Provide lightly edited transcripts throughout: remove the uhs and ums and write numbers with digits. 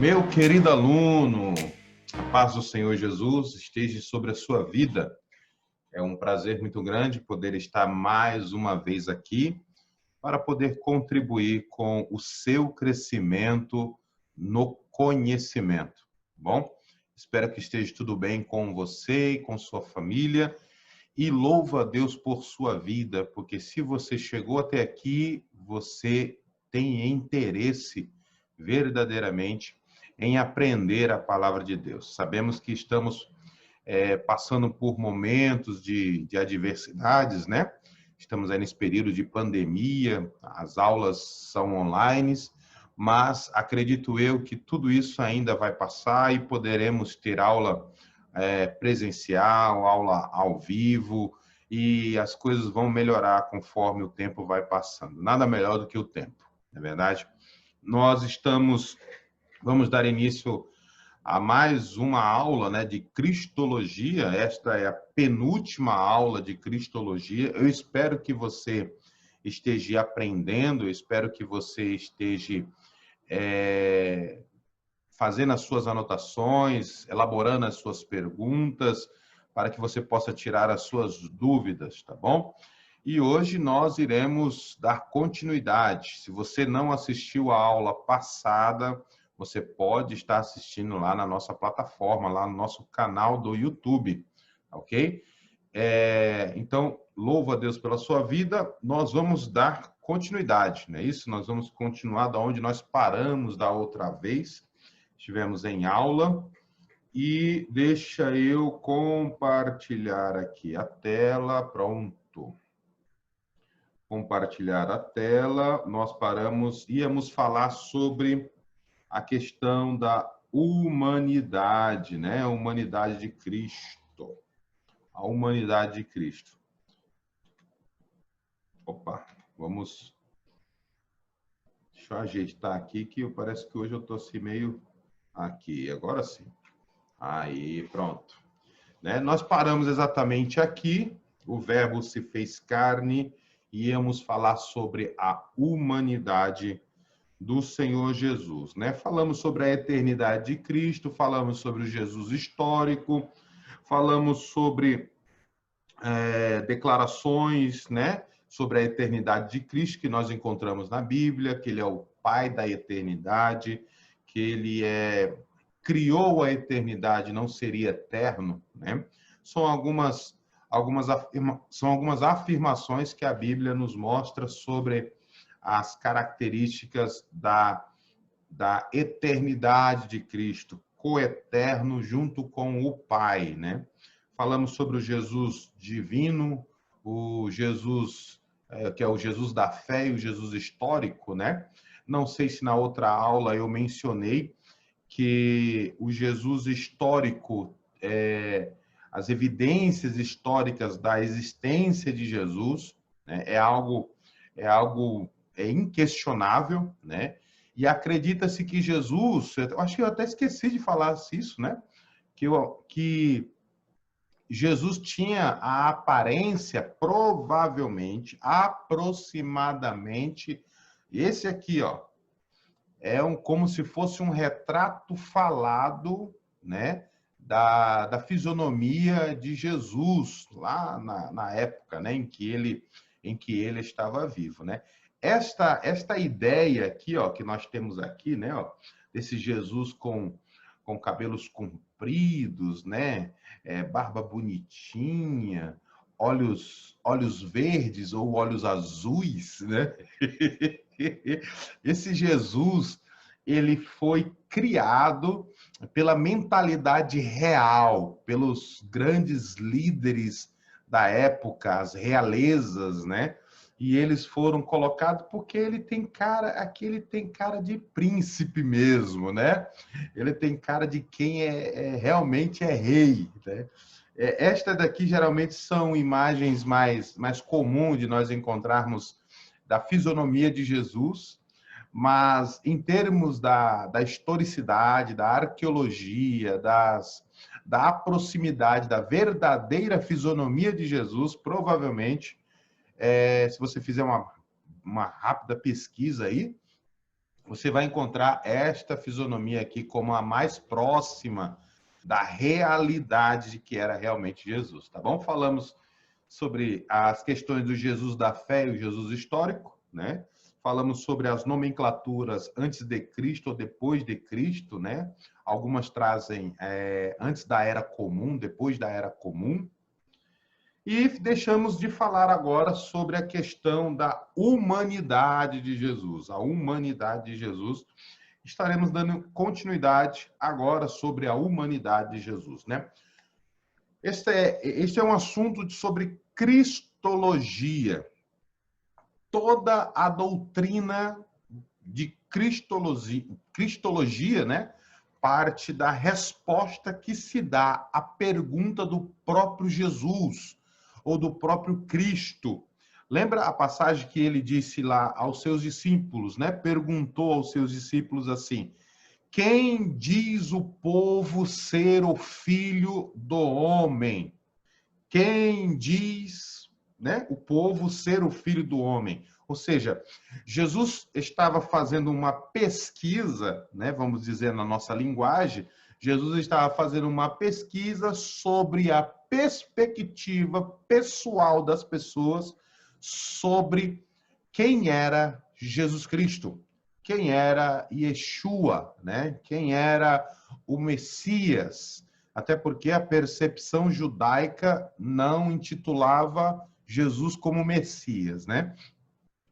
Meu querido aluno, a paz do Senhor Jesus esteja sobre a sua vida. É um prazer muito grande poder estar mais uma vez aqui para poder contribuir com o seu crescimento no conhecimento. Bom, espero que esteja tudo bem com você e com sua família e louvo a Deus por sua vida, porque se você chegou até aqui, você tem interesse verdadeiramente em aprender a palavra de Deus. Sabemos que estamos passando por momentos de adversidades, né? Estamos aí nesse período de pandemia, as aulas são online, mas acredito eu que tudo isso ainda vai passar e poderemos ter aula presencial, aula ao vivo, e as coisas vão melhorar conforme o tempo vai passando. Nada melhor do que o tempo, não é verdade? Vamos dar início a mais uma aula, né, de Cristologia. Esta é a penúltima aula de Cristologia. Eu espero que você esteja aprendendo, eu espero que você esteja fazendo as suas anotações, elaborando as suas perguntas, para que você possa tirar as suas dúvidas, tá bom? E hoje nós iremos dar continuidade. Se você não assistiu a aula passada, você pode estar assistindo lá na nossa plataforma, lá no nosso canal do YouTube, ok? Então, louvo a Deus pela sua vida. Nós vamos dar continuidade, não é isso? Nós vamos continuar da onde nós paramos da outra vez. Estivemos em aula. E deixa eu compartilhar aqui a tela. Pronto. Compartilhar a tela. Nós íamos falar sobre a questão da humanidade, né? A humanidade de Cristo. A humanidade de Cristo. Opa, vamos... Deixa eu ajeitar aqui, que parece que hoje eu estou assim meio... Aqui, agora sim. Aí, pronto. Né? Nós paramos exatamente aqui. O verbo se fez carne e íamos falar sobre a humanidade do Senhor Jesus, né? Falamos sobre a eternidade de Cristo, falamos sobre o Jesus histórico, falamos sobre declarações, né? Sobre a eternidade de Cristo que nós encontramos na Bíblia, que ele é o Pai da eternidade, que ele criou a eternidade, não seria eterno, né? São algumas afirmações que a Bíblia nos mostra sobre as características da eternidade de Cristo, coeterno junto com o Pai, né? Falamos sobre o Jesus divino, o Jesus que é o Jesus da fé e o Jesus histórico, né? Não sei se na outra aula eu mencionei que o Jesus histórico, as evidências históricas da existência de Jesus, né, é algo inquestionável, né? E acredita-se que Jesus, eu acho que eu até esqueci de falar isso, né? Que Jesus tinha a aparência, provavelmente, aproximadamente, esse aqui, ó, como se fosse um retrato falado, né? Da fisionomia de Jesus, lá na época, né, em que ele estava vivo, né? Esta ideia aqui, ó, que nós temos aqui, né, ó, desse Jesus com cabelos compridos, né, barba bonitinha, olhos verdes ou olhos azuis, né? Esse Jesus, ele foi criado pela mentalidade real, pelos grandes líderes da época, as realezas, né? E eles foram colocados porque aqui ele tem cara de príncipe mesmo, né? Ele tem cara de quem realmente é rei, né? Esta daqui geralmente são imagens mais comuns de nós encontrarmos da fisionomia de Jesus, mas em termos da historicidade, da arqueologia, da proximidade, da verdadeira fisionomia de Jesus, provavelmente, se você fizer uma rápida pesquisa aí, você vai encontrar esta fisionomia aqui como a mais próxima da realidade de que era realmente Jesus, tá bom? Falamos sobre as questões do Jesus da fé e o Jesus histórico, né? Falamos sobre as nomenclaturas antes de Cristo ou depois de Cristo, né? Algumas trazem antes da Era Comum, depois da Era Comum. E deixamos de falar agora sobre a questão da humanidade de Jesus. A humanidade de Jesus. Estaremos dando continuidade agora sobre a humanidade de Jesus, né? Este é um assunto sobre cristologia. Toda a doutrina de cristologia, né, parte da resposta que se dá à pergunta do próprio Jesus ou do próprio Cristo. Lembra a passagem que ele disse lá aos seus discípulos, né? Perguntou aos seus discípulos assim: quem diz o povo ser o filho do homem? Quem diz, né, o povo ser o filho do homem? Ou seja, Jesus estava fazendo uma pesquisa, né, vamos dizer na nossa linguagem, Jesus estava fazendo uma pesquisa sobre a perspectiva pessoal das pessoas sobre quem era Jesus Cristo, quem era Yeshua, né? Quem era o Messias. Até porque a percepção judaica não intitulava Jesus como Messias, né?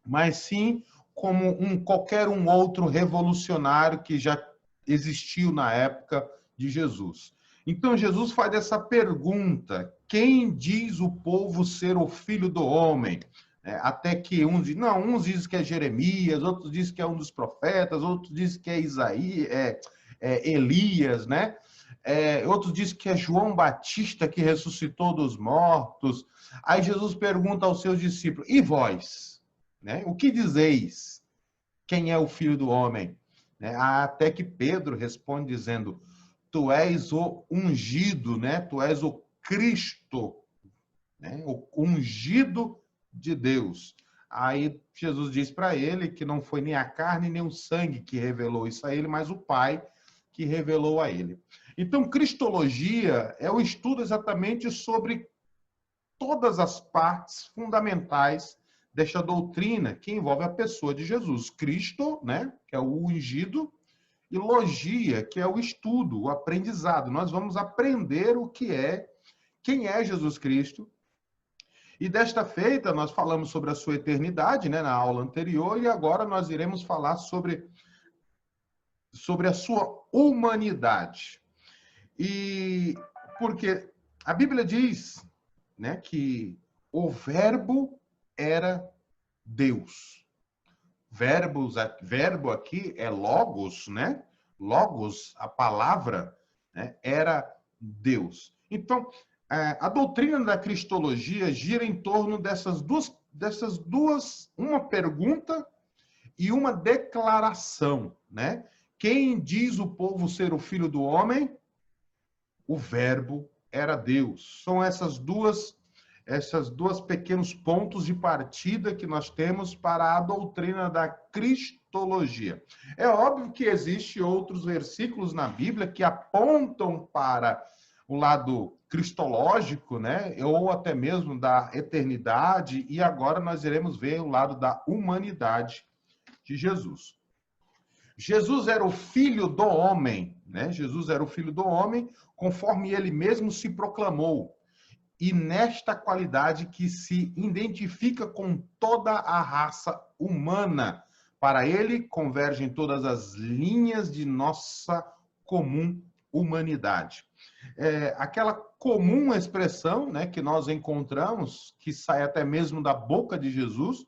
Mas sim como qualquer outro revolucionário que já existiu na época de Jesus. Então Jesus faz essa pergunta: quem diz o povo ser o filho do homem? Até que uns dizem que é Jeremias, outros dizem que é um dos profetas, outros dizem que é Isaías, Elias, né? Outros dizem que é João Batista que ressuscitou dos mortos. Aí Jesus pergunta aos seus discípulos: e vós? Né? O que dizeis? Quem é o filho do homem? Né? Até que Pedro responde dizendo: tu és o ungido, né? Tu és o Cristo, né? O ungido de Deus. Aí Jesus diz para ele que não foi nem a carne nem o sangue que revelou isso a ele, mas o Pai que revelou a ele. Então, cristologia é o estudo exatamente sobre todas as partes fundamentais desta doutrina que envolve a pessoa de Jesus. Cristo, né, que é o ungido, e logia, que é o estudo, o aprendizado. Nós vamos aprender quem é Jesus Cristo. E desta feita, nós falamos sobre a sua eternidade, né, na aula anterior, e agora nós iremos falar sobre a sua humanidade. E porque a Bíblia diz, né, que o verbo era Deus. Verbo aqui é logos, né? Logos, a palavra, né, era Deus. Então, a doutrina da cristologia gira em torno dessas duas, uma pergunta e uma declaração, né? Quem diz o povo ser o filho do homem? O verbo era Deus. São esses dois pequenos pontos de partida que nós temos para a doutrina da cristologia. É óbvio que existem outros versículos na Bíblia que apontam para o lado cristológico, né? Ou até mesmo da eternidade, e agora nós iremos ver o lado da humanidade de Jesus. Jesus era o filho do homem, né? Jesus era o filho do homem, conforme ele mesmo se proclamou. E nesta qualidade que se identifica com toda a raça humana. Para ele, convergem todas as linhas de nossa comum humanidade. Aquela comum expressão, né, que nós encontramos, que sai até mesmo da boca de Jesus,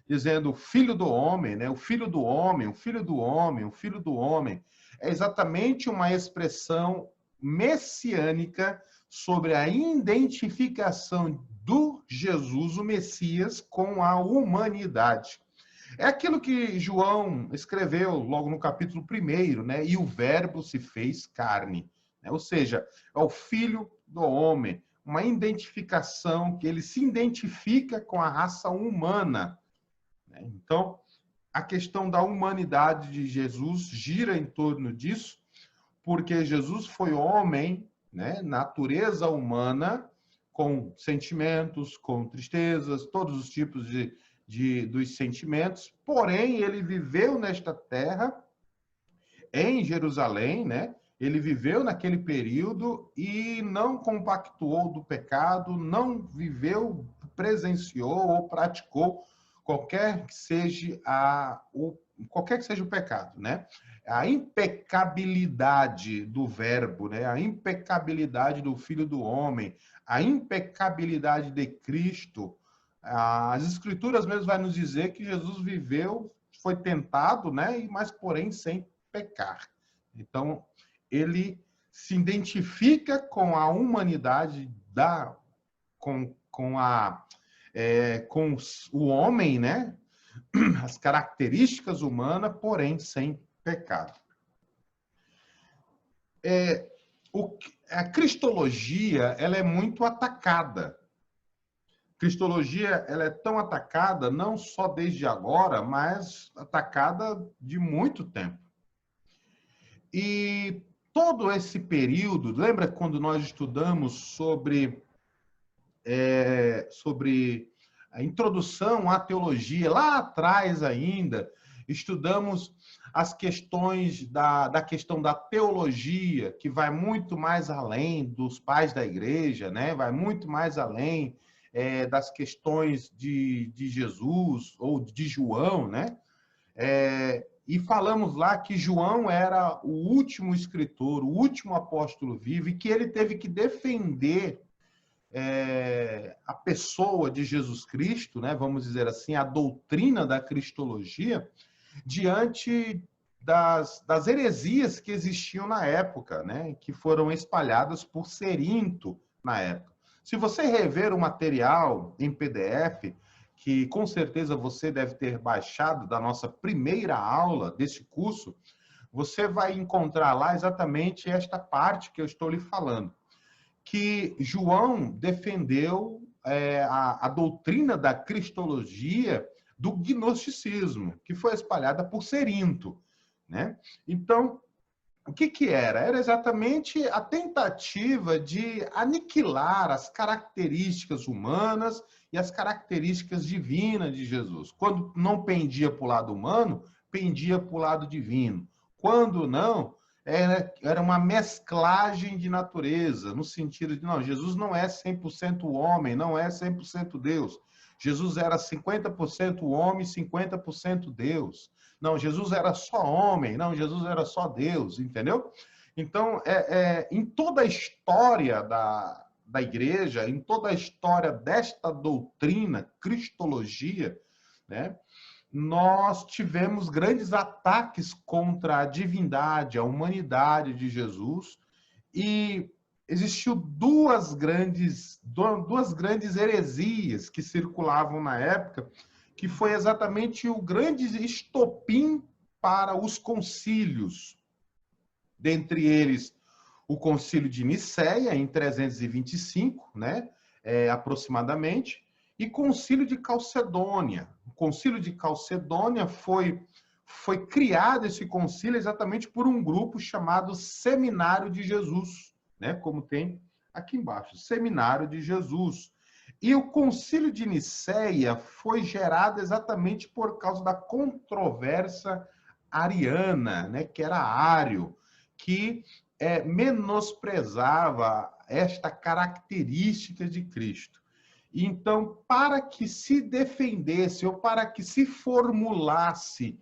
dizendo filho do homem, né? O filho do homem, o filho do homem, o filho do homem. É exatamente uma expressão messiânica sobre a identificação do Jesus, o Messias, com a humanidade. É aquilo que João escreveu logo no capítulo 1, né? E o verbo se fez carne. Né? Ou seja, é o filho do homem, uma identificação que ele se identifica com a raça humana. Então, a questão da humanidade de Jesus gira em torno disso, porque Jesus foi homem, né, natureza humana, com sentimentos, com tristezas, todos os tipos dos sentimentos, porém ele viveu nesta terra, em Jerusalém, né? Ele viveu naquele período e não compactuou do pecado, não viveu, presenciou ou praticou qualquer que seja qualquer que seja o pecado, né? A impecabilidade do verbo, né? A impecabilidade do Filho do Homem, a impecabilidade de Cristo. As Escrituras mesmo vai nos dizer que Jesus viveu, foi tentado, né? Mas porém sem pecar. Então, ele se identifica com a humanidade com o homem, né? As características humanas, porém sem pecado. A cristologia, ela é muito atacada. A cristologia, ela é tão atacada não só desde agora, mas atacada de muito tempo. E todo esse período, lembra quando nós estudamos sobre a introdução à teologia, lá atrás ainda, estudamos as questões da questão da teologia, que vai muito mais além dos pais da igreja, né? Vai muito mais além das questões de Jesus ou de João, né? E falamos lá que João era o último escritor, o último apóstolo vivo, e que ele teve que defender a pessoa de Jesus Cristo, né, vamos dizer assim, a doutrina da cristologia, diante das heresias que existiam na época, né, que foram espalhadas por Cerinto na época. Se você rever o material em PDF, que com certeza você deve ter baixado da nossa primeira aula desse curso, você vai encontrar lá exatamente esta parte que eu estou lhe falando, que João defendeu a doutrina da cristologia do gnosticismo, que foi espalhada por Cerinto, né? Então, o que era? Era exatamente a tentativa de aniquilar as características humanas e as características divinas de Jesus. Quando não pendia para o lado humano, pendia para o lado divino. Quando não, era uma mesclagem de natureza, no sentido de, não, Jesus não é 100% homem, não é 100% Deus. Jesus era 50% homem, 50% Deus. Não, Jesus era só homem, não, Jesus era só Deus, entendeu? Então, em toda a história da igreja, em toda a história desta doutrina, cristologia, né, nós tivemos grandes ataques contra a divindade, a humanidade de Jesus, e existiu duas grandes heresias que circulavam na época, que foi exatamente o grande estopim para os concílios. Dentre eles, o concílio de Nicéia, em 325, né, aproximadamente, e concílio de Calcedônia. O concílio de Calcedônia foi criado, esse concílio, exatamente por um grupo chamado Seminário de Jesus, né, como tem aqui embaixo, Seminário de Jesus. E o concílio de Nicéia foi gerado exatamente por causa da controvérsia ariana, né, que era Ário, que menosprezava esta característica de Cristo. Então, para que se defendesse ou para que se formulasse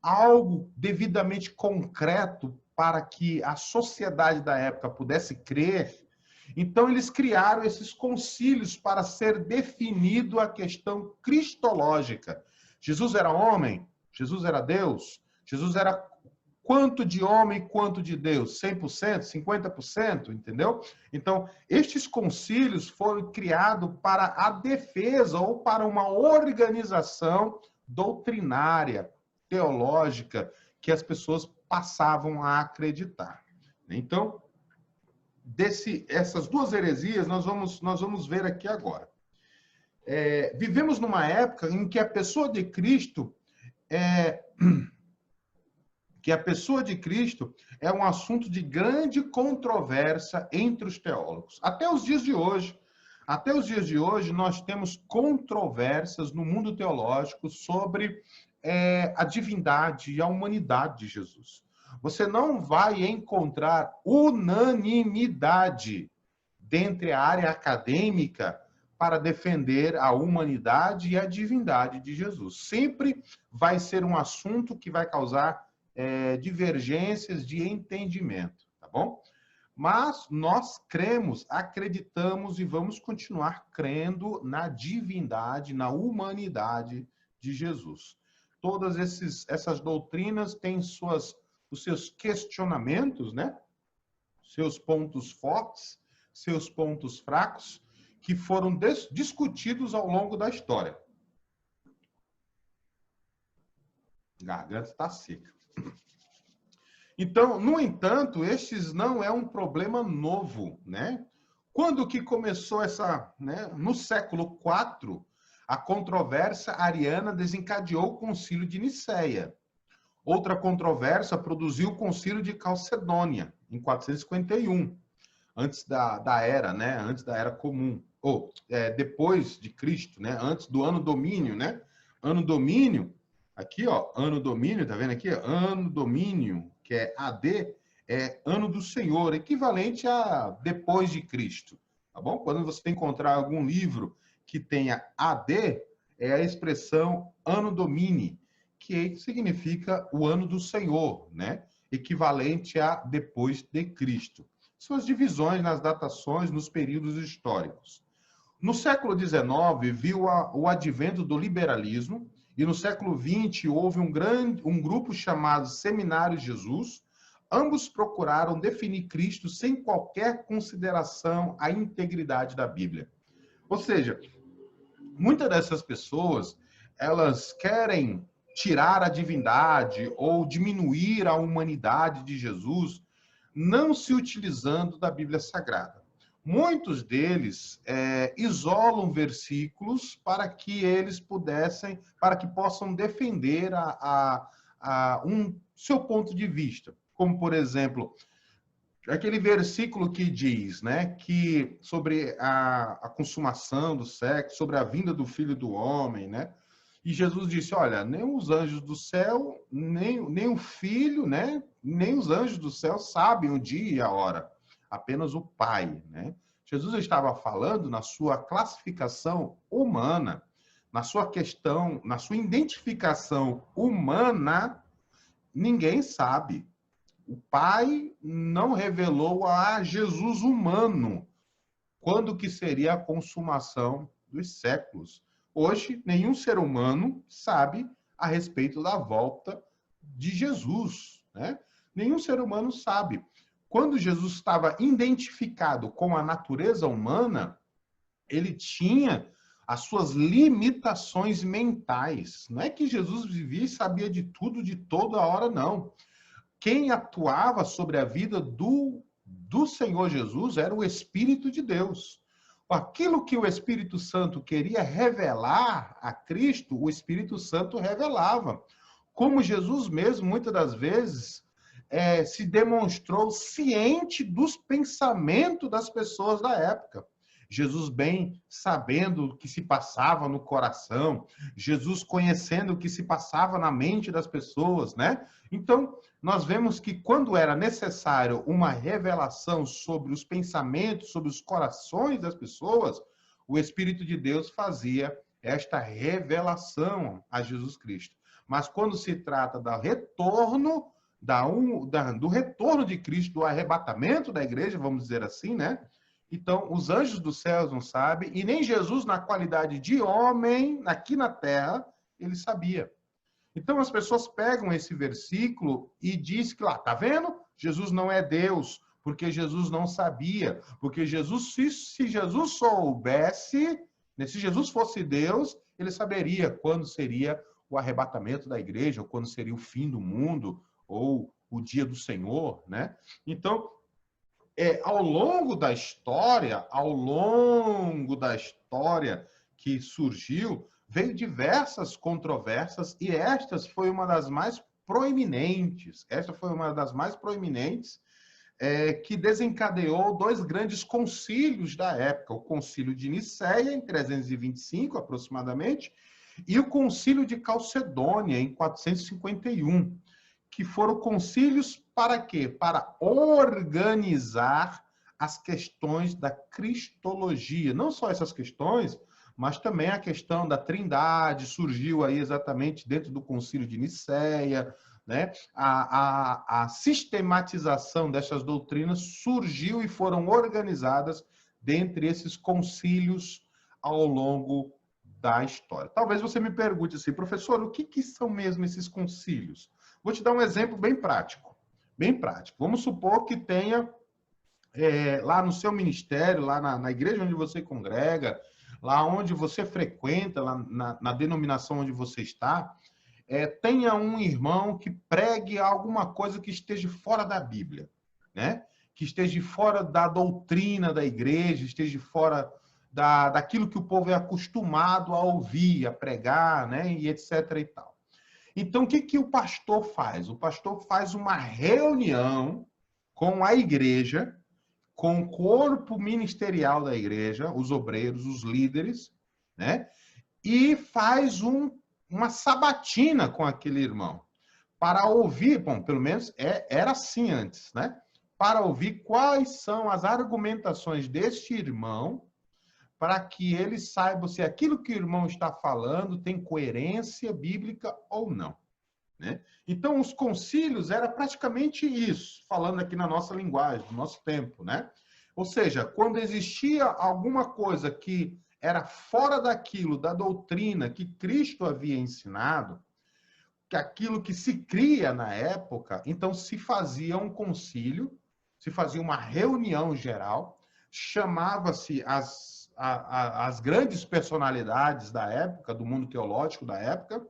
algo devidamente concreto para que a sociedade da época pudesse crer, então eles criaram esses concílios para ser definido a questão cristológica. Jesus era homem? Jesus era Deus? Jesus era quanto de homem, quanto de Deus? 100%, 50%, entendeu? Então, estes concílios foram criados para a defesa ou para uma organização doutrinária, teológica, que as pessoas passavam a acreditar. Então, essas duas heresias nós vamos ver aqui agora. Vivemos numa época em que a pessoa de Cristo que a pessoa de Cristo é um assunto de grande controvérsia entre os teólogos. Até os dias de hoje, nós temos controvérsias no mundo teológico sobre a divindade e a humanidade de Jesus. Você não vai encontrar unanimidade dentre a área acadêmica para defender a humanidade e a divindade de Jesus. Sempre vai ser um assunto que vai causar divergências de entendimento, tá bom? Mas nós cremos, acreditamos e vamos continuar crendo na divindade, na humanidade de Jesus. Todas essas doutrinas têm os seus questionamentos, né? Seus pontos fortes, seus pontos fracos, que foram discutidos ao longo da história. A garganta está seca. Então, no entanto, estes não é um problema novo, né? Quando que começou no século IV, a controvérsia ariana desencadeou o Concílio de Nicéia. Outra controvérsia produziu o Concílio de Calcedônia, em 451, antes da era, né? Antes da era comum, ou depois de Cristo, né? Antes do Ano Domínio, né? Ano Domínio, aqui, ó, Ano Domínio, tá vendo aqui? Ano Domínio, que é AD, é Ano do Senhor, equivalente a depois de Cristo, tá bom? Quando você encontrar algum livro que tenha AD, é a expressão Ano Domini, que significa o Ano do Senhor, né? Equivalente a depois de Cristo. São as divisões nas datações, nos períodos históricos. No século XIX, viu o advento do liberalismo, e no século XX houve um grupo chamado Seminário Jesus. Ambos procuraram definir Cristo sem qualquer consideração à integridade da Bíblia. Ou seja, muitas dessas pessoas, elas querem tirar a divindade ou diminuir a humanidade de Jesus, não se utilizando da Bíblia Sagrada. Muitos deles isolam versículos para que possam defender seu ponto de vista. Como, por exemplo, aquele versículo que diz, né, que sobre a consumação do sexo, sobre a vinda do Filho do Homem, né? E Jesus disse, olha, nem os anjos do céu, nem o Filho, né, nem os anjos do céu sabem o dia e a hora, apenas o Pai, né? Jesus estava falando na sua classificação humana, na sua questão, na sua identificação humana, ninguém sabe. O Pai não revelou a Jesus humano quando que seria a consumação dos séculos. Hoje, nenhum ser humano sabe a respeito da volta de Jesus, né? Nenhum ser humano sabe. Quando Jesus estava identificado com a natureza humana, ele tinha as suas limitações mentais. Não é que Jesus vivia e sabia de tudo, de toda hora, não. Quem atuava sobre a vida do Senhor Jesus era o Espírito de Deus. Aquilo que o Espírito Santo queria revelar a Cristo, o Espírito Santo revelava. Como Jesus mesmo, muitas das vezes, se demonstrou ciente dos pensamentos das pessoas da época. Jesus bem sabendo o que se passava no coração, Jesus conhecendo o que se passava na mente das pessoas, né? Então, nós vemos que quando era necessário uma revelação sobre os pensamentos, sobre os corações das pessoas, o Espírito de Deus fazia esta revelação a Jesus Cristo. Mas quando se trata do retorno, do retorno de Cristo, do arrebatamento da igreja, vamos dizer assim, né? Então, os anjos dos céus não sabem, e nem Jesus, na qualidade de homem, aqui na terra, ele sabia. Então, as pessoas pegam esse versículo e dizem que lá, tá vendo? Jesus não é Deus, porque Jesus não sabia. Porque Jesus, se Jesus soubesse, se Jesus fosse Deus, ele saberia quando seria o arrebatamento da igreja, ou quando seria o fim do mundo, ou o dia do Senhor, né? Então, ao longo da história que surgiu, veio diversas controvérsias e esta foi uma das mais proeminentes. Esta foi uma das mais proeminentes que desencadeou dois grandes concílios da época, o Concílio de Nicéia, em 325 aproximadamente, e o Concílio de Calcedônia, em 451, que foram concílios para quê? Para organizar as questões da cristologia. Não só essas questões, mas também a questão da Trindade surgiu aí exatamente dentro do Concílio de Nicéia, né? A sistematização dessas doutrinas surgiu e foram organizadas dentre esses concílios ao longo da história. Talvez você me pergunte assim, professor, o que são mesmo esses concílios? Vou te dar um exemplo bem prático. Bem prático. Vamos supor que tenha lá no seu ministério, lá na igreja onde você congrega, lá onde você frequenta, lá na denominação onde você está, tenha um irmão que pregue alguma coisa que esteja fora da Bíblia, né? Que esteja fora da doutrina da igreja, esteja fora daquilo que o povo é acostumado a ouvir, a pregar, né? E etc. e tal. Então, o que o pastor faz? O pastor faz uma reunião com a igreja, com o corpo ministerial da igreja, os obreiros, os líderes, né? E faz uma sabatina com aquele irmão, para ouvir, bom, pelo menos era assim antes, né? Para ouvir quais são as argumentações deste irmão, para que ele saiba se aquilo que o irmão está falando tem coerência bíblica ou não, né? Então, os concílios era praticamente isso, falando aqui na nossa linguagem, no nosso tempo, né? Ou seja, quando existia alguma coisa que era fora daquilo, da doutrina que Cristo havia ensinado, que aquilo que se cria na época, então se fazia um concílio, se fazia uma reunião geral, chamava-se as grandes personalidades da época, do mundo teológico da época,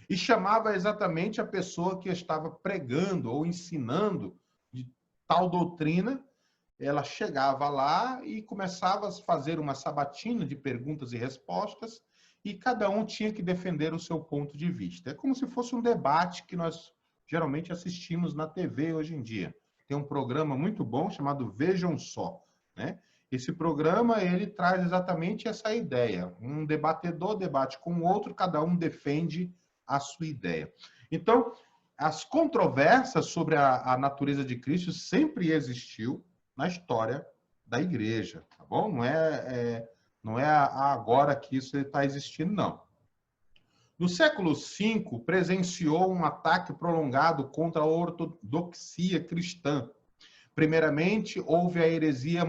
e chamava exatamente a pessoa que estava pregando ou ensinando de tal doutrina. Ela chegava lá e começava a fazer uma sabatina de perguntas e respostas, e cada um tinha que defender o seu ponto de vista. É como se fosse um debate que nós geralmente assistimos na TV hoje em dia. Tem um programa muito bom chamado Vejam Só, né? Esse programa, ele traz exatamente essa ideia. Um debatedor debate com o outro, cada um defende a sua ideia. Então, as controvérsias sobre a natureza de Cristo sempre existiu na história da igreja, tá bom? Não é agora que isso está existindo, não. No século V, presenciou um ataque prolongado contra a ortodoxia cristã. Primeiramente, houve a heresia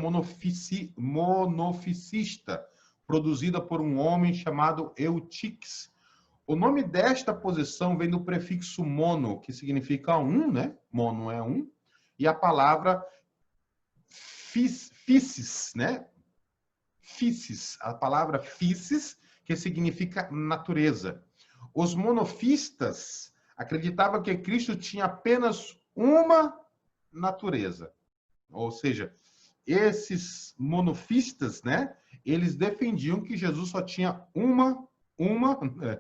monoficista, produzida por um homem chamado Eutiques. O nome desta posição vem do prefixo mono, que significa um, né? Mono é um, e a palavra physis, né? Physis, a palavra physis, que significa natureza. Os monofistas acreditavam que Cristo tinha apenas uma natureza. Ou seja, esses monofistas, né? Eles defendiam que Jesus só tinha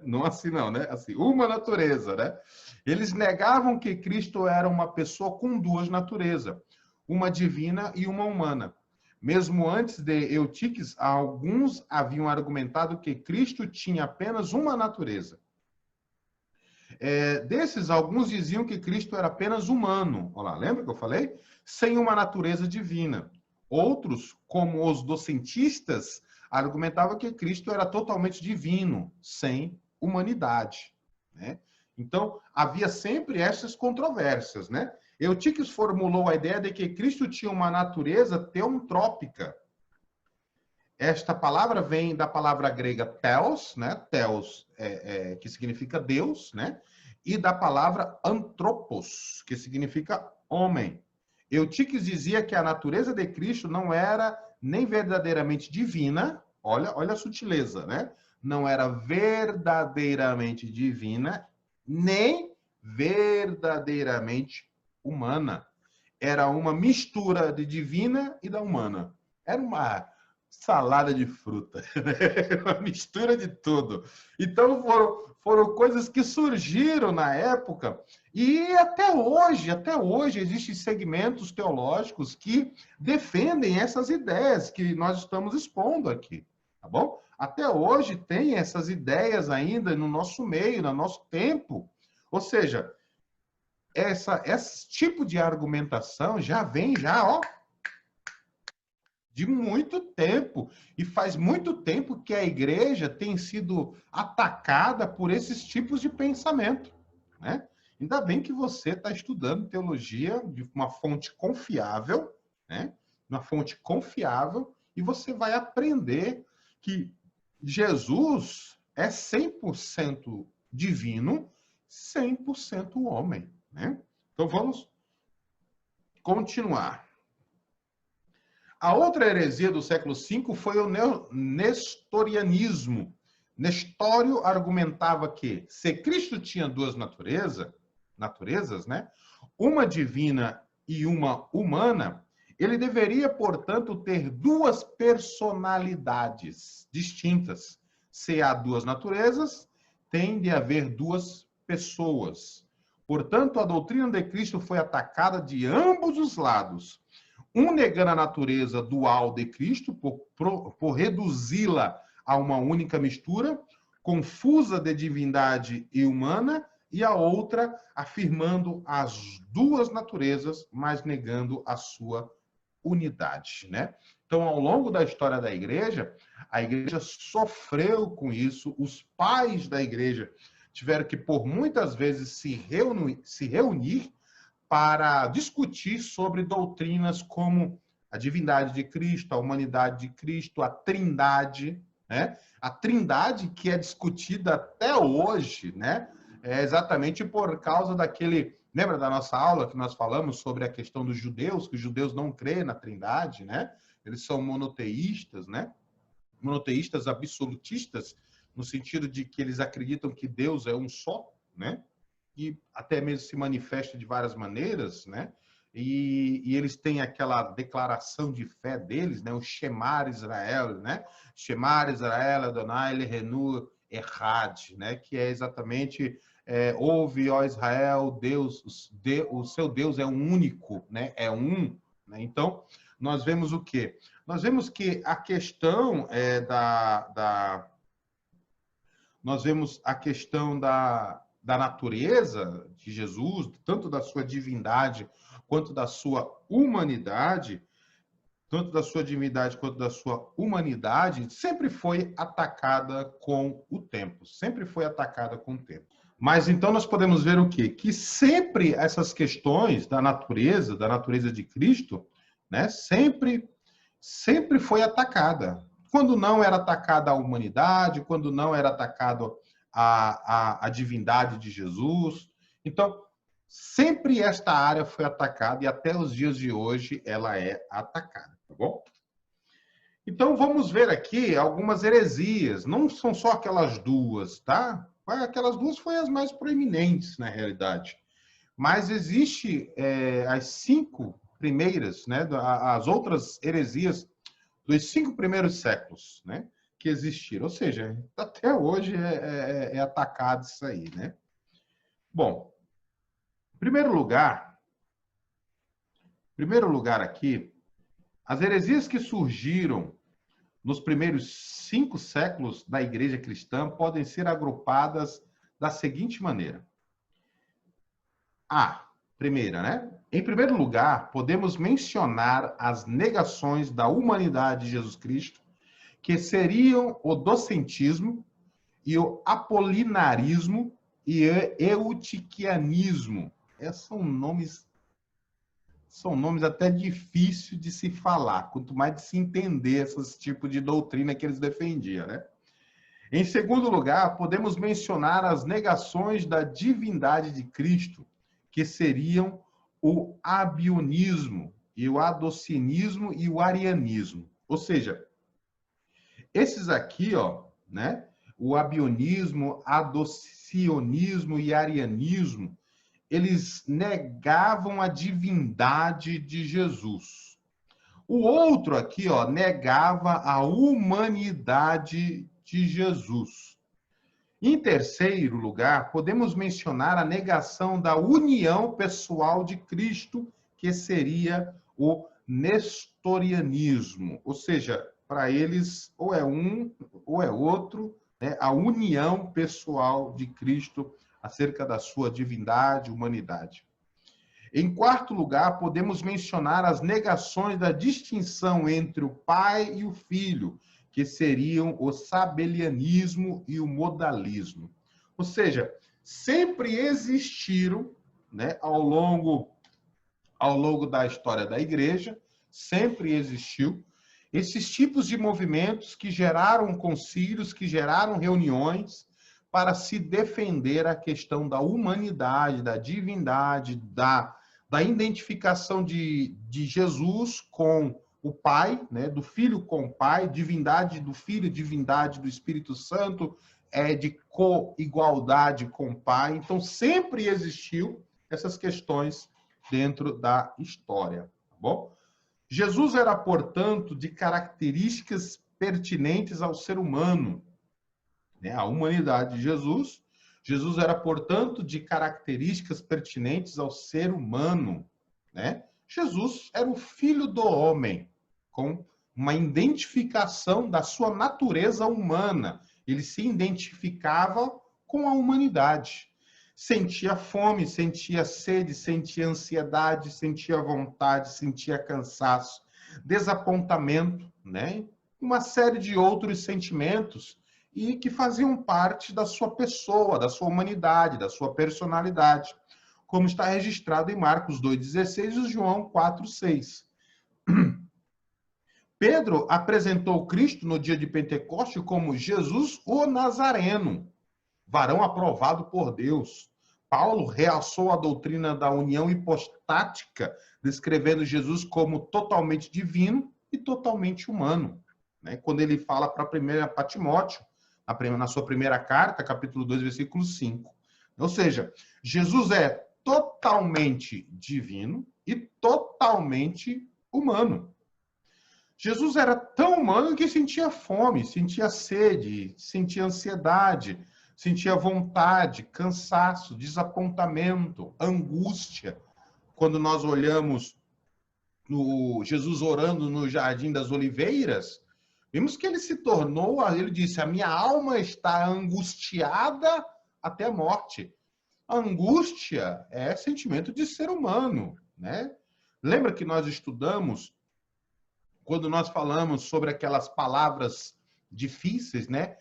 não assim não, né? Assim, uma natureza, né? Eles negavam que Cristo era uma pessoa com duas naturezas, uma divina e uma humana. Mesmo antes de Eutiques, alguns haviam argumentado que Cristo tinha apenas uma natureza. Desses, alguns diziam que Cristo era apenas humano. Olha lá, lembra que eu falei? Sem uma natureza divina. Outros, como os docentistas, argumentavam que Cristo era totalmente divino, sem humanidade, né? Então, havia sempre essas controvérsias, né? Eutiques formulou a ideia de que Cristo tinha uma natureza teontrópica. Esta palavra vem da palavra grega theos, né? Theos, que significa Deus, né? E da palavra anthropos, que significa homem. Eutiques dizia que a natureza de Cristo não era nem verdadeiramente divina, olha a sutileza, né? Não era verdadeiramente divina, nem verdadeiramente humana. Era uma mistura de divina e da humana. Era salada de fruta, uma mistura de tudo. Então foram coisas que surgiram na época e até hoje existem segmentos teológicos que defendem essas ideias que nós estamos expondo aqui, tá bom? Até hoje tem essas ideias ainda no nosso meio, no nosso tempo. Ou seja, esse tipo de argumentação já vem ó, de muito tempo. E faz muito tempo que a igreja tem sido atacada por esses tipos de pensamento, né? Ainda bem que você está estudando teologia de uma fonte confiável, né? Uma fonte confiável, e você vai aprender que Jesus é 100% divino, 100% homem, né? Então vamos continuar. A outra heresia do século V foi o nestorianismo. Nestório argumentava que, se Cristo tinha duas naturezas, né? Uma divina e uma humana, ele deveria, portanto, ter duas personalidades distintas. Se há duas naturezas, tem de haver duas pessoas. Portanto, a doutrina de Cristo foi atacada de ambos os lados. Um negando a natureza dual de Cristo, por reduzi-la a uma única mistura, confusa de divindade e humana, e a outra afirmando as duas naturezas, mas negando a sua unidade, né? Então, ao longo da história da igreja, a igreja sofreu com isso, os pais da igreja tiveram que, por muitas vezes, se reunir para discutir sobre doutrinas como a divindade de Cristo, a humanidade de Cristo, a trindade, né? A trindade que é discutida até hoje, né? É exatamente por causa daquele... Lembra da nossa aula que nós falamos sobre a questão dos judeus, que os judeus não creem na trindade, né? Eles são monoteístas, né? Monoteístas absolutistas, no sentido de que eles acreditam que Deus é um só, né? E até mesmo se manifesta de várias maneiras, né? E eles têm aquela declaração de fé deles, né? O Shemar Israel, né? Shemar Israel, Adonai Elohenu Echad, né? Que é exatamente ouve, ó Israel, Deus, o seu Deus é um único, né? É um, né? Então, nós vemos o quê? Nós vemos que a questão nós vemos a questão da natureza de Jesus, tanto da sua divindade quanto da sua humanidade, tanto da sua divindade quanto da sua humanidade, sempre foi atacada com o tempo, sempre foi atacada com o tempo. Mas então nós podemos ver o quê? Que sempre essas questões da natureza de Cristo, né, sempre foi atacada. Quando não era atacada a humanidade, quando não era atacado a divindade de Jesus. Então, sempre esta área foi atacada e até os dias de hoje ela é atacada, tá bom? Então, vamos ver aqui algumas heresias. Não são só aquelas duas, tá? Aquelas duas foram as mais proeminentes, na realidade. Mas existe as 5 primeiras, né? As outras heresias dos 5 primeiros séculos, né? Que existiram. Ou seja, até hoje é atacado isso aí, né? Bom, em primeiro lugar aqui, as heresias que surgiram nos primeiros 5 séculos da igreja cristã podem ser agrupadas da seguinte maneira. Primeira, né? Em primeiro lugar, podemos mencionar as negações da humanidade de Jesus Cristo, que seriam o docentismo e o apolinarismo e o eutiquianismo. Esses são nomes até difíceis de se falar, quanto mais de se entender esse tipo de doutrina que eles defendiam, né? Em segundo lugar, podemos mencionar as negações da divindade de Cristo, que seriam o abionismo, e o adocinismo e o arianismo. Ou seja, esses aqui, ó, né? O abionismo, adocionismo e arianismo, eles negavam a divindade de Jesus. O outro aqui, ó, negava a humanidade de Jesus. Em terceiro lugar, podemos mencionar a negação da união pessoal de Cristo, que seria o nestorianismo. Ou seja, para eles, ou é um ou é outro, né? A união pessoal de Cristo acerca da sua divindade, humanidade. Em quarto lugar, podemos mencionar as negações da distinção entre o Pai e o Filho, que seriam o sabelianismo e o modalismo. Ou seja, sempre existiram, né, ao longo da história da igreja, sempre existiu esses tipos de movimentos que geraram concílios, que geraram reuniões para se defender a questão da humanidade, da divindade, da identificação de Jesus com o Pai, né, do Filho com o Pai, divindade do Filho, divindade do Espírito Santo, de co-igualdade com o Pai. Então, sempre existiu essas questões dentro da história, tá bom? Jesus era, portanto, de características pertinentes ao ser humano, né? A humanidade de Jesus. Jesus era, portanto, de características pertinentes ao ser humano, né? Jesus era o filho do homem, com uma identificação da sua natureza humana. Ele se identificava com a humanidade. Sentia fome, sentia sede, sentia ansiedade, sentia vontade, sentia cansaço, desapontamento, né? Uma série de outros sentimentos e que faziam parte da sua pessoa, da sua humanidade, da sua personalidade, como está registrado em Marcos 2,16 e João 4,6. Pedro apresentou Cristo no dia de Pentecoste como Jesus o Nazareno, varão aprovado por Deus. Paulo realçou a doutrina da união hipostática, descrevendo Jesus como totalmente divino e totalmente humano, né? Quando ele fala para Timóteo, na sua primeira carta, capítulo 2, versículo 5. Ou seja, Jesus é totalmente divino e totalmente humano. Jesus era tão humano que sentia fome, sentia sede, sentia ansiedade, sentia vontade, cansaço, desapontamento, angústia. Quando nós olhamos Jesus orando no Jardim das Oliveiras, vimos que ele se tornou, ele disse, a minha alma está angustiada até a morte. A angústia é sentimento de ser humano, né? Lembra que nós estudamos, quando nós falamos sobre aquelas palavras difíceis, né?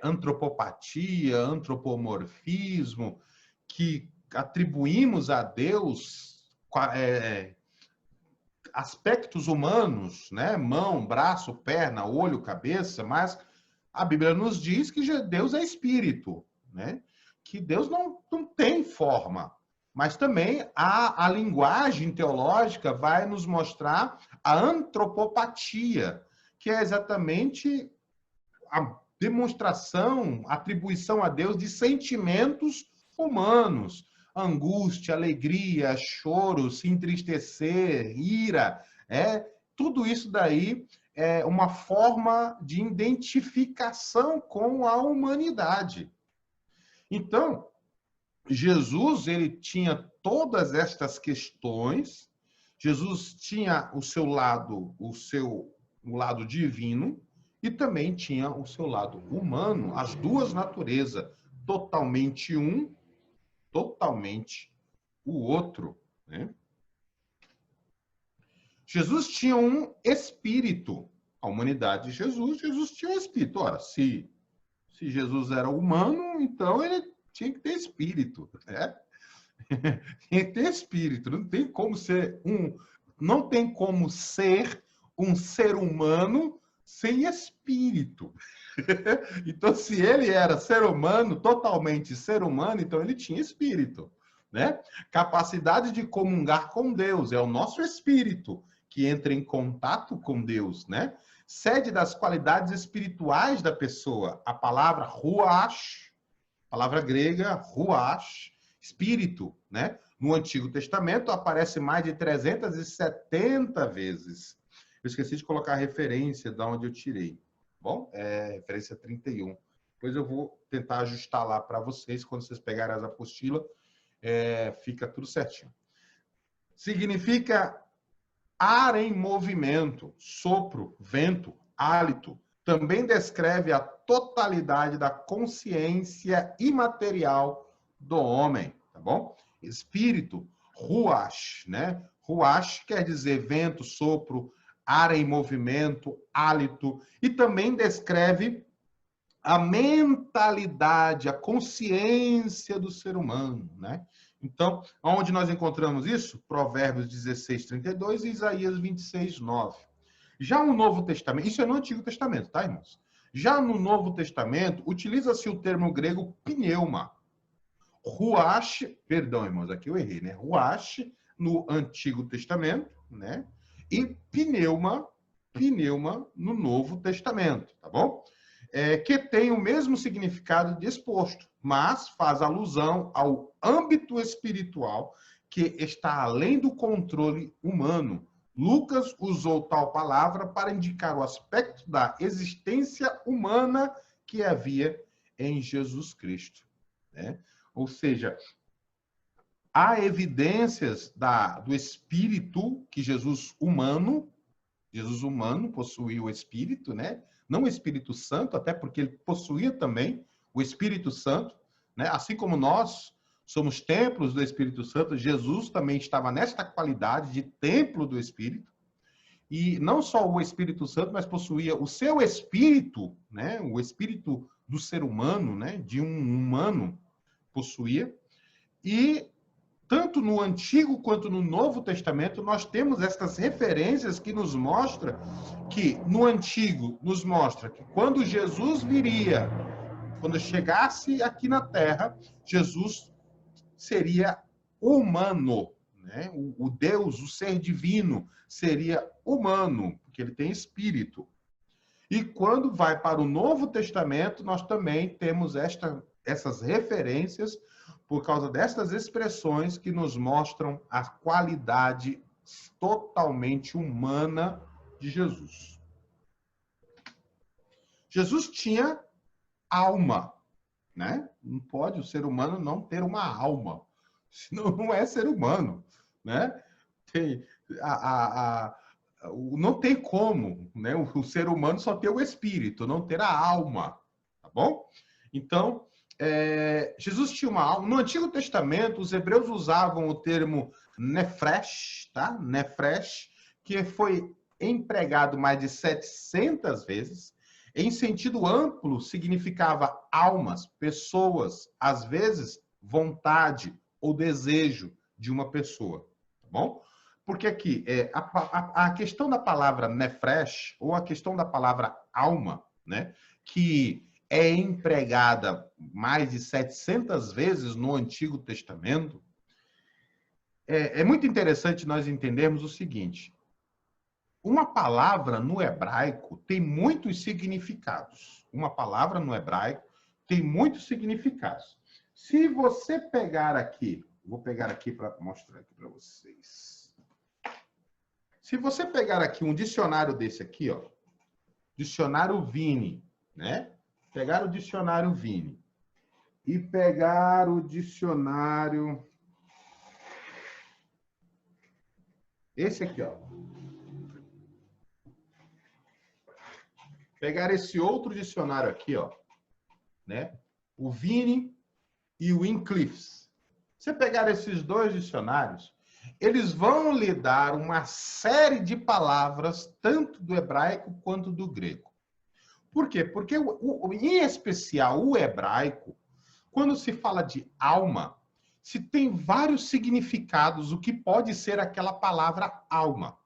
Antropopatia, antropomorfismo, que atribuímos a Deus aspectos humanos, né? Mão, braço, perna, olho, cabeça, mas a Bíblia nos diz que Deus é espírito, né? Que Deus não tem forma. Mas também a linguagem teológica vai nos mostrar a antropopatia, que é exatamente a demonstração, a atribuição a Deus de sentimentos humanos, angústia, alegria, choro, se entristecer, ira, tudo isso daí é uma forma de identificação com a humanidade. Então, Jesus, ele tinha todas estas questões. Jesus tinha o seu lado divino e também tinha o seu lado humano, as duas naturezas, totalmente um, totalmente o outro, né? Jesus tinha um espírito. A humanidade de Jesus tinha um espírito. Ora, se Jesus era humano, então ele tinha que ter espírito, né? Tinha que ter espírito. Não tem como ser um ser humano sem espírito. Então, se ele era ser humano, totalmente ser humano, então ele tinha espírito, né? Capacidade de comungar com Deus, é o nosso espírito que entra em contato com Deus, né? Sede das qualidades espirituais da pessoa, a palavra ruach, palavra grega ruach, espírito, né? No Antigo Testamento aparece mais de 370 vezes. Eu esqueci de colocar a referência de onde eu tirei. Bom, é referência 31. Depois eu vou tentar ajustar lá para vocês, quando vocês pegarem as apostilas, fica tudo certinho. Significa ar em movimento, sopro, vento, hálito. Também descreve a totalidade da consciência imaterial do homem, tá bom? Espírito, ruach, né? Ruach quer dizer vento, sopro, ar em movimento, hálito, e também descreve a mentalidade, a consciência do ser humano, né? Então, onde nós encontramos isso? Provérbios 16, 32 e Isaías 26, 9. Já no Novo Testamento, isso é no Antigo Testamento, tá, irmãos? Já no Novo Testamento, utiliza-se o termo grego pneuma. Ruach, perdão, irmãos, aqui eu errei, né? Ruach no Antigo Testamento, né? E pneuma no Novo Testamento, tá bom? Que tem o mesmo significado de exposto, mas faz alusão ao âmbito espiritual que está além do controle humano. Lucas usou tal palavra para indicar o aspecto da existência humana que havia em Jesus Cristo, né? Ou seja, há evidências do espírito que Jesus humano possuía o Espírito, né? Não o Espírito Santo, até porque ele possuía também o Espírito Santo, né? Assim como nós somos templos do Espírito Santo, Jesus também estava nesta qualidade de templo do Espírito. E não só o Espírito Santo, mas possuía o seu espírito, né? O espírito do ser humano, né? De um humano possuía. E tanto no Antigo quanto no Novo Testamento, nós temos estas referências que nos mostram que, no Antigo, nos mostra que quando Jesus viria, quando chegasse aqui na Terra, Jesus seria humano, né? O Deus, o ser divino, seria humano, porque ele tem espírito. E quando vai para o Novo Testamento, nós também temos essas referências por causa destas expressões que nos mostram a qualidade totalmente humana de Jesus. Jesus tinha alma, né? Não pode o ser humano não ter uma alma, senão não é ser humano, né? Não tem como, né? O ser humano só ter o espírito, não ter a alma, tá bom? Então, Jesus tinha uma alma. No Antigo Testamento, os hebreus usavam o termo nefresh, tá? Nefresh, que foi empregado mais de 700 vezes. Em sentido amplo, significava almas, pessoas, às vezes, vontade ou desejo de uma pessoa, tá bom? Porque aqui, a questão da palavra nefresh, ou a questão da palavra alma, né? Que é empregada mais de 700 vezes no Antigo Testamento, é muito interessante nós entendermos o seguinte: uma palavra no hebraico tem muitos significados. Uma palavra no hebraico tem muitos significados. Se você pegar aqui, vou pegar aqui para mostrar aqui para vocês. Se você pegar aqui um dicionário desse aqui, ó, dicionário Vini, né? Pegar o dicionário Vini e pegar o dicionário esse aqui, ó. Pegar esse outro dicionário aqui, ó, né? O Vini e o Wycliffe. Você pegar esses dois dicionários, eles vão lhe dar uma série de palavras, tanto do hebraico quanto do grego. Por quê? Porque, em especial, o hebraico, quando se fala de alma, se tem vários significados, o que pode ser aquela palavra alma,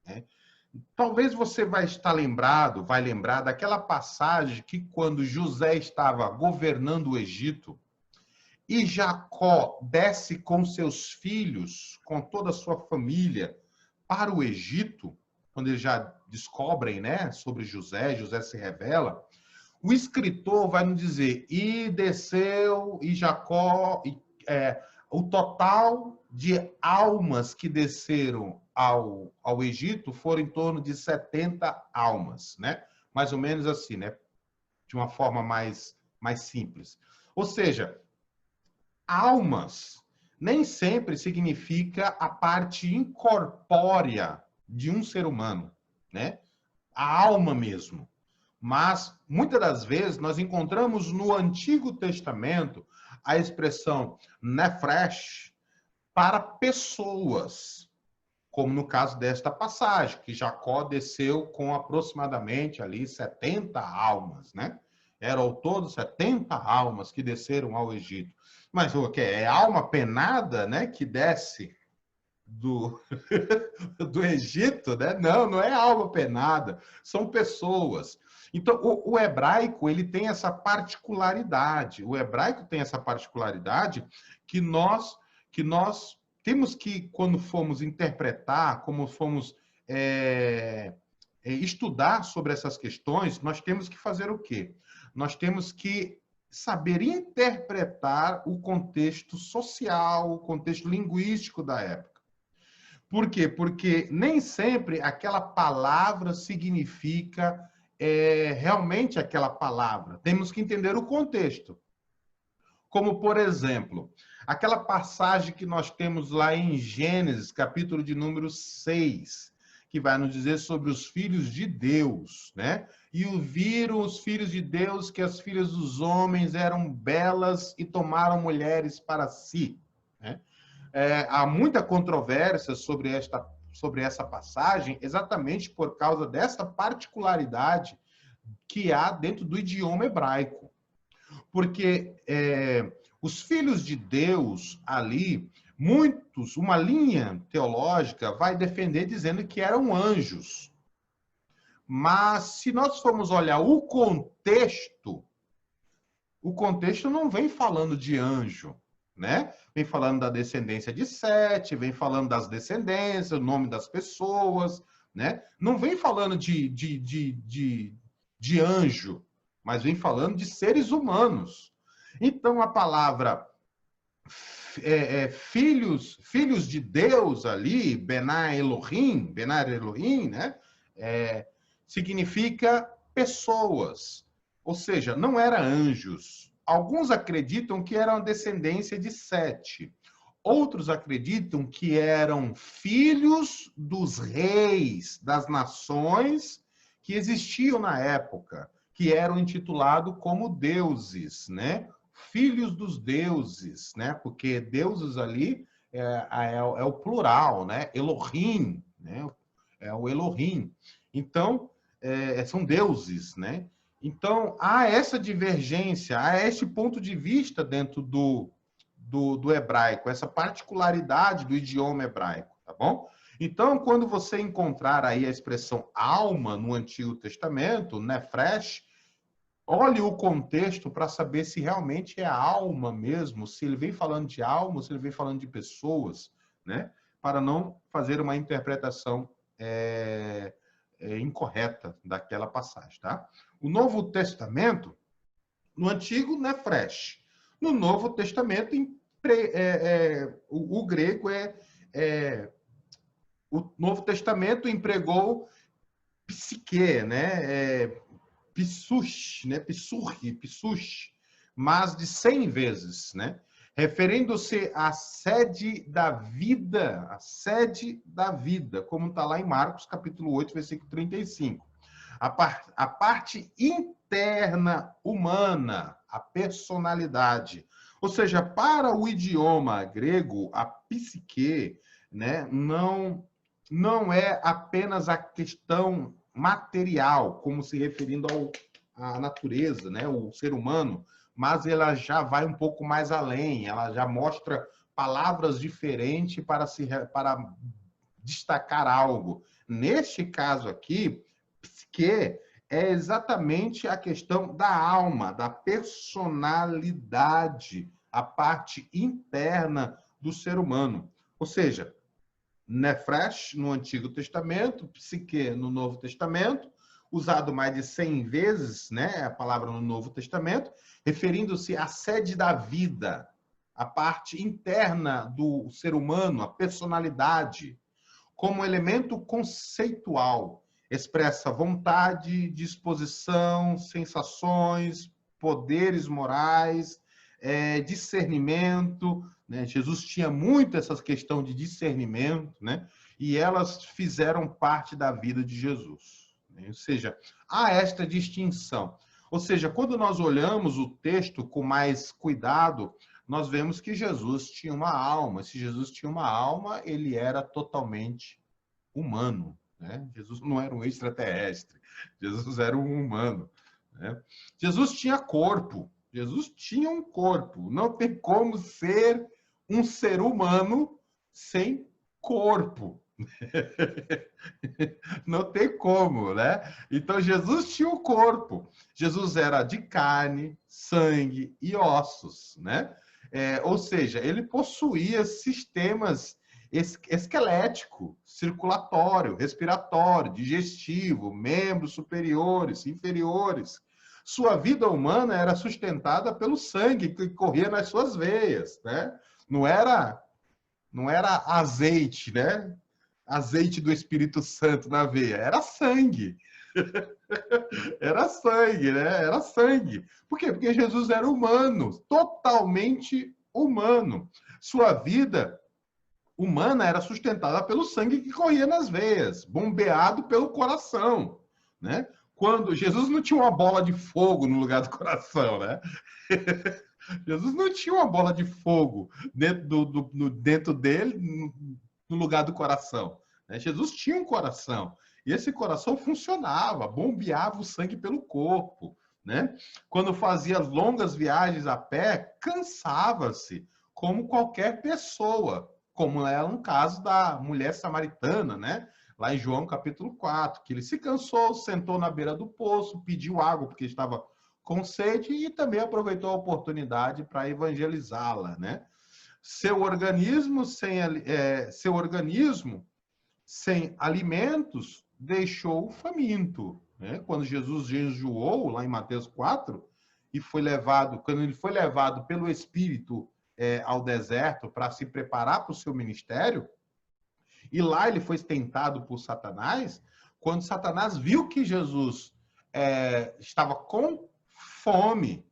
né? Talvez você vai lembrar daquela passagem que quando José estava governando o Egito e Jacó desce com seus filhos, com toda a sua família, para o Egito, quando eles já descobrem, né, sobre José se revela, o escritor vai nos dizer, e desceu, e Jacó, o total de almas que desceram ao Egito foram em torno de 70 almas, né? Mais ou menos assim, né? De uma forma mais simples. Ou seja, almas nem sempre significa a parte incorpórea de um ser humano, né? A alma mesmo. Mas, muitas das vezes, nós encontramos no Antigo Testamento a expressão nefesh para pessoas, como no caso desta passagem, que Jacó desceu com aproximadamente ali 70 almas, né? Eram ao todo 70 almas que desceram ao Egito. Mas o que é alma penada, né, que desce do, do Egito, né? Não, não é alma penada, são pessoas. Então, o hebraico, ele tem essa particularidade. O hebraico tem essa particularidade que nós temos que, quando formos interpretar, como fomos estudar sobre essas questões, nós temos que fazer o quê? Nós temos que saber interpretar o contexto social, o contexto linguístico da época. Por quê? Porque nem sempre aquela palavra significa realmente aquela palavra. Temos que entender o contexto. Como, por exemplo, aquela passagem que nós temos lá em Gênesis, capítulo de número 6, que vai nos dizer sobre os filhos de Deus, né? E viram os filhos de Deus que as filhas dos homens eram belas e tomaram mulheres para si, né? Há muita controvérsia sobre essa passagem, exatamente por causa dessa particularidade que há dentro do idioma hebraico. Porque os filhos de Deus ali, muitos, uma linha teológica vai defender dizendo que eram anjos. Mas se nós formos olhar o contexto não vem falando de anjo, né? Vem falando da descendência de Sete, vem falando das descendências, o nome das pessoas, né? Não vem falando de anjo, mas vem falando de seres humanos. Então, a palavra filhos de Deus ali, Benar Elohim, né? Significa pessoas. Ou seja, não eram anjos. Alguns acreditam que eram descendência de Sete. Outros acreditam que eram filhos dos reis das nações que existiam na época, que eram intitulados como deuses, né? Filhos dos deuses, né? Porque deuses ali é o plural, né? Elohim, né? É o Elohim. Então, são deuses, né? Então, há essa divergência, há esse ponto de vista dentro do hebraico, essa particularidade do idioma hebraico, tá bom? Então, quando você encontrar aí a expressão alma no Antigo Testamento, nefesh, olhe o contexto para saber se realmente é alma mesmo, se ele vem falando de alma, se ele vem falando de pessoas, né? Para não fazer uma interpretação incorreta daquela passagem, tá? O Novo Testamento, no Antigo, nefesh. No Novo Testamento, o grego o Novo Testamento empregou psique, né? Pisush, né? Pisush, mais de 100 vezes, né? Referindo-se à sede da vida, como está lá em Marcos, capítulo 8, versículo 35. A parte interna humana, a personalidade. Ou seja, para o idioma grego, a psique, né, não é apenas a questão material, como se referindo à natureza, né, o ser humano, mas ela já vai um pouco mais além, ela já mostra palavras diferentes para destacar algo. Neste caso aqui, psique é exatamente a questão da alma, da personalidade, a parte interna do ser humano. Ou seja, nefesh no Antigo Testamento, psique no Novo Testamento, usado mais de 100 vezes, né, a palavra no Novo Testamento, referindo-se à sede da vida, a parte interna do ser humano, a personalidade. como elemento conceitual. Expressa vontade, disposição, sensações, poderes morais, discernimento, né? Jesus tinha muito essa questão de discernimento, né? E elas fizeram parte da vida de Jesus, né? Ou seja, há esta distinção. Ou seja, quando nós olhamos o texto com mais cuidado, nós vemos que Jesus tinha uma alma. Se Jesus tinha uma alma, ele era totalmente humano, né? Jesus não era um extraterrestre, Jesus era um humano, né? Jesus tinha corpo, Jesus tinha um corpo. Não tem como ser um ser humano sem corpo. Não tem como, né? Então, Jesus tinha um corpo. Jesus era de carne, sangue e ossos, né? Ou seja, ele possuía sistemas esquelético, circulatório, respiratório, digestivo, membros superiores, inferiores. Sua vida humana era sustentada pelo sangue que corria nas suas veias, né? Não era azeite, né? Azeite do Espírito Santo na veia, era sangue. Era sangue, né? Era sangue. Por quê? Porque Jesus era humano, totalmente humano. Sua vida humana era sustentada pelo sangue que corria nas veias, bombeado pelo coração, né? Quando Jesus não tinha uma bola de fogo no lugar do coração, né? Jesus não tinha uma bola de fogo dentro dele, no lugar do coração, né? Jesus tinha um coração, e esse coração funcionava, bombeava o sangue pelo corpo, né? Quando fazia longas viagens a pé, cansava-se, como qualquer pessoa, como é um caso da mulher samaritana, né? Lá em João capítulo 4, que ele se cansou, sentou na beira do poço, pediu água porque estava com sede e também aproveitou a oportunidade para evangelizá-la, né? Seu organismo sem alimentos deixou faminto, né? Quando Jesus jejuou lá em Mateus 4 e quando ele foi levado pelo Espírito ao deserto para se preparar para o seu ministério, e lá ele foi tentado por Satanás. Quando Satanás viu que Jesus estava com fome,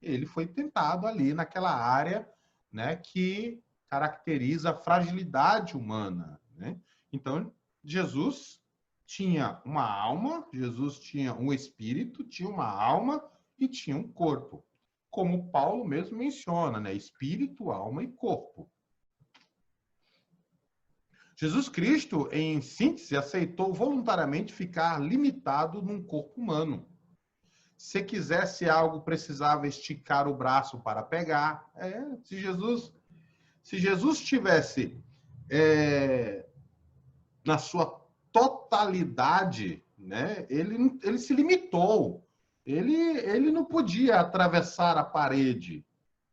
ele foi tentado ali naquela área, né, que caracteriza a fragilidade humana, né? Então, Jesus tinha uma alma, Jesus tinha um espírito, tinha uma alma e tinha um corpo. Como Paulo mesmo menciona, né? Espírito, alma e corpo. Jesus Cristo, em síntese, aceitou voluntariamente ficar limitado num corpo humano. Se quisesse algo, precisava esticar o braço para pegar. Se Jesus tivesse na sua totalidade, né, ele se limitou. Ele não podia atravessar a parede,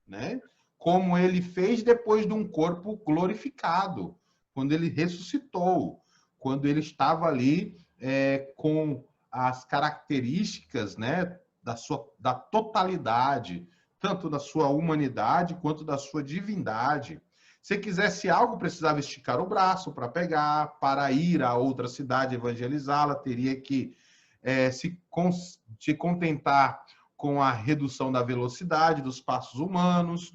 né, como ele fez depois de um corpo glorificado, quando ele ressuscitou, quando ele estava ali com as características, né, da totalidade, tanto da sua humanidade quanto da sua divindade. Se quisesse algo, precisava esticar o braço para pegar, para ir a outra cidade evangelizá-la, teria que se contentar com a redução da velocidade dos passos humanos,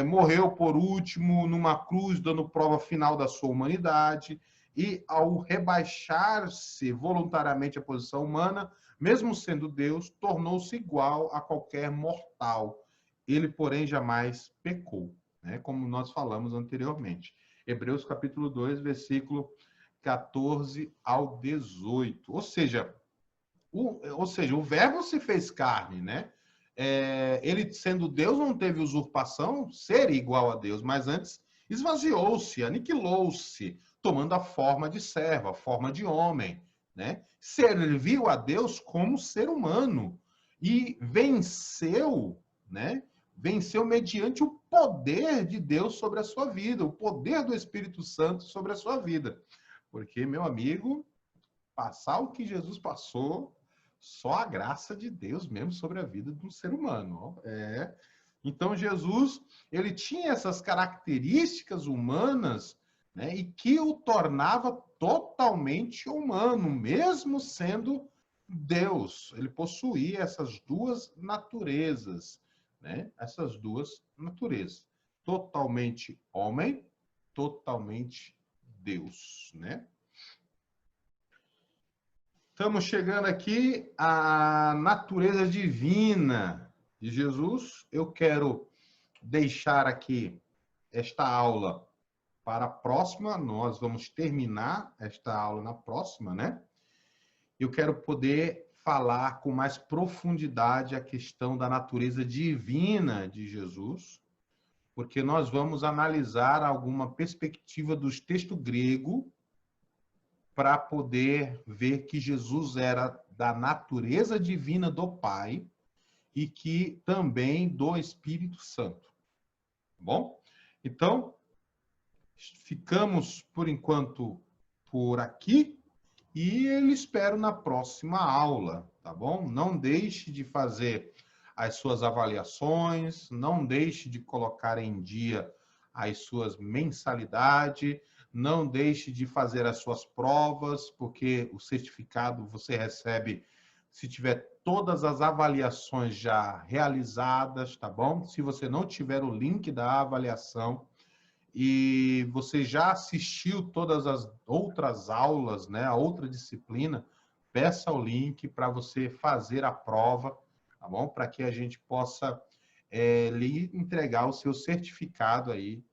morreu por último numa cruz, dando prova final da sua humanidade, e ao rebaixar-se voluntariamente à posição humana, mesmo sendo Deus, tornou-se igual a qualquer mortal. Ele, porém, jamais pecou, né? Como nós falamos anteriormente. Hebreus capítulo 2, versículo 14 ao 18. Ou seja, o verbo se fez carne, né? Ele, sendo Deus, não teve usurpação, ser igual a Deus, mas antes esvaziou-se, aniquilou-se, tomando a forma de servo, a forma de homem, né? Serviu a Deus como ser humano e venceu, né? Venceu mediante o poder de Deus sobre a sua vida, o poder do Espírito Santo sobre a sua vida. Porque, meu amigo, passar o que Jesus passou, só a graça de Deus mesmo sobre a vida de um ser humano. Então, Jesus, ele tinha essas características humanas, né? E que o tornava totalmente humano, mesmo sendo Deus. Ele possuía essas duas naturezas, né? Essas duas naturezas. Totalmente homem, totalmente Deus, né? Estamos chegando aqui à natureza divina de Jesus. Eu quero deixar aqui esta aula para a próxima. Nós vamos terminar esta aula na próxima, né? Eu quero poder falar com mais profundidade a questão da natureza divina de Jesus, porque nós vamos analisar alguma perspectiva dos textos grego para poder ver que Jesus era da natureza divina do Pai e que também do Espírito Santo. Tá bom? Então, ficamos por enquanto por aqui e eu espero na próxima aula, tá bom? Não deixe de fazer as suas avaliações, não deixe de colocar em dia as suas mensalidades, não deixe de fazer as suas provas, porque o certificado você recebe se tiver todas as avaliações já realizadas, tá bom? Se você não tiver o link da avaliação e você já assistiu todas as outras aulas, né, a outra disciplina, peça o link para você fazer a prova, tá bom? Para que a gente possa lhe entregar o seu certificado aí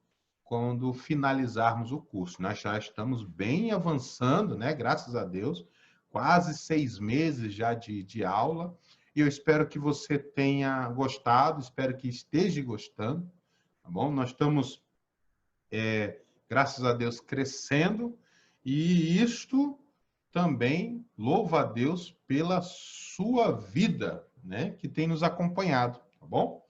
quando finalizarmos o curso. Nós já estamos bem avançando, né? Graças a Deus, quase 6 meses já de aula. E eu espero que você tenha gostado, espero que esteja gostando, tá bom? Nós estamos, graças a Deus, crescendo e isto também louva a Deus pela sua vida, né? Que tem nos acompanhado, tá bom?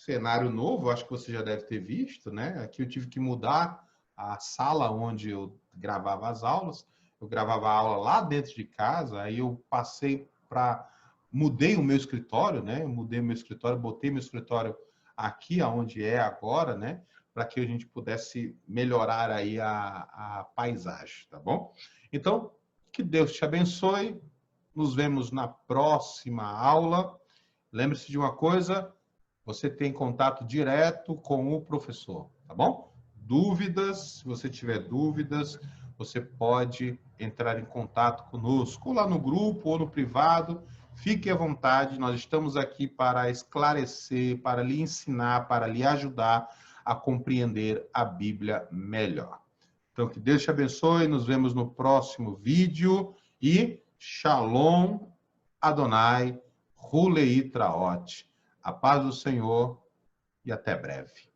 Cenário novo, acho que você já deve ter visto, né? Aqui eu tive que mudar a sala onde eu gravava as aulas. Eu gravava a aula lá dentro de casa, aí eu passei para... Mudei o meu escritório, né? Eu mudei o meu escritório, botei meu escritório aqui, aonde é agora, né? Para que a gente pudesse melhorar aí a paisagem, tá bom? Então, que Deus te abençoe. Nos vemos na próxima aula. Lembre-se de uma coisa, você tem contato direto com o professor, tá bom? Dúvidas, se você tiver dúvidas, você pode entrar em contato conosco, ou lá no grupo, ou no privado. Fique à vontade, nós estamos aqui para esclarecer, para lhe ensinar, para lhe ajudar a compreender a Bíblia melhor. Então, que Deus te abençoe, nos vemos no próximo vídeo e Shalom Adonai Hulei Traot. A paz do Senhor e até breve.